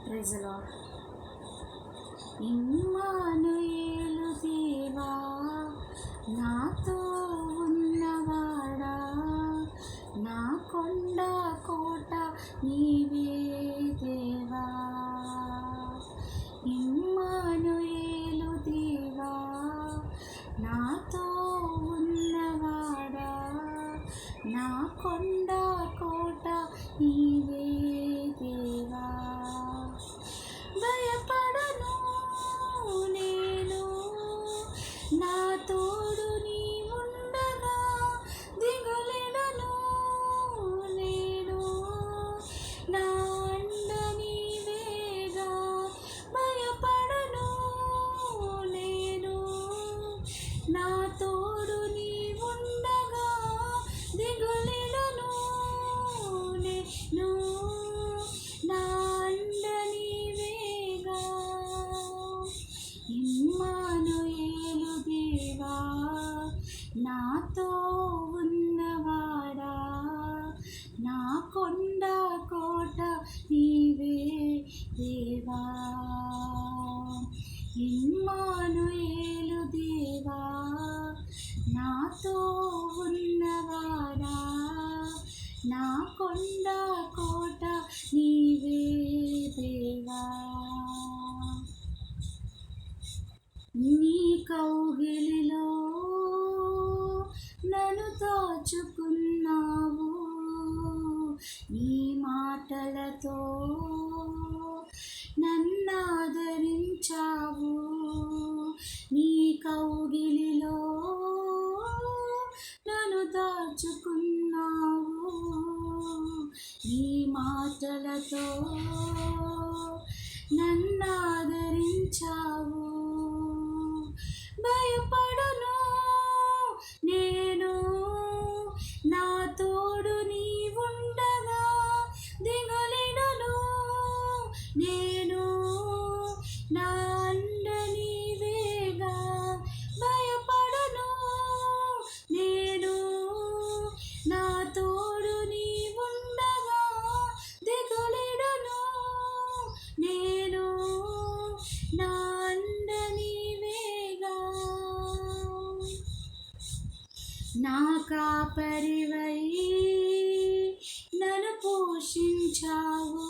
Praise the lord. Immanuel దేవా నాతో ఉన్నవాడా, నా కొండ కోట నీవే దేవా. ఇమ్మానుయేలు దేవా నాతో ఉన్నవాడా, నా కొండ కోట నీవే దేవా. భయపడను నేను, నా తోడు నీ ఉండగా, దిగులిడను నేను, నా అండ నీవేగా. భయపడను నేను, నా తోడు నీ ఉండగా, దిగులిడను నేను, నా అండ నీవేగా. ఇమ్మానుయేలు దేవా నాతో ఉన్నవాడా, నా కొండ కోట నీవే దేవా. ఇమ్మానుయేలు దేవా నాతో ఉన్నవాడా, నా కొండ కోట నీవే దేవా. నీ కౌగిలిలో నన్ను దాచుకున్నావు, నీ మాటలతో నన్ను ఆదరించావు. నీ కౌగిలిలో నన్ను దాచుకున్నావు, నీ మాటలతో నన్ను ఆదరించావు. భయపడను నేను, నా తోడు నీ ఉండగా, దిగులిడను నేను, నా అండ నీవేగా. భయపడను నేను, నా తోడు నీ ఉండగా, దిగులిడను నేను, నా అండ నీవేగా. నా కాపరివై నన్ను పోషించావు,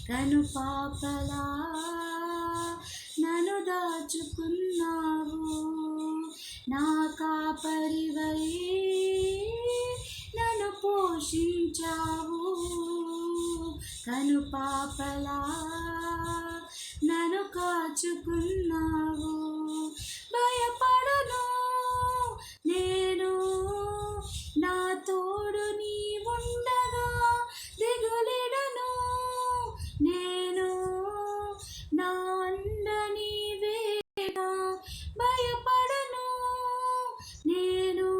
కనుపాపలా నన్ను దాచుకున్నావు. నా కాపరివై నన్ను పోషించావు, కనుపాపలా నన్ను కాచుకున్నావు. భయపడను నేను, నా తోడు నీ ఉండగా, దిగులిడను నేను, నా అండ నీవేగా. భయపడను నేను,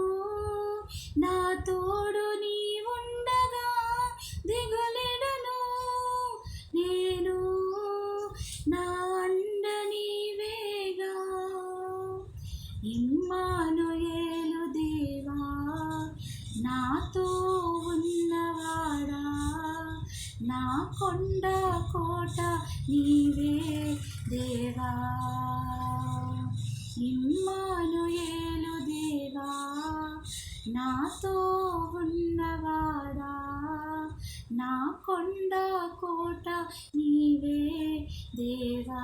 నా తోడు నీ ఉండగా, దిగులిడను నేను, నా అండ నీవేగా. ఇమ్మానుయేలు దేవా నాతో ఉన్నవాడా, నా కొండ కోట నీవే దేవా. ఇమ్మానుయేలు దేవా నాతో ఉన్నవాడా, నా కొండ కోట నీవే దేవా.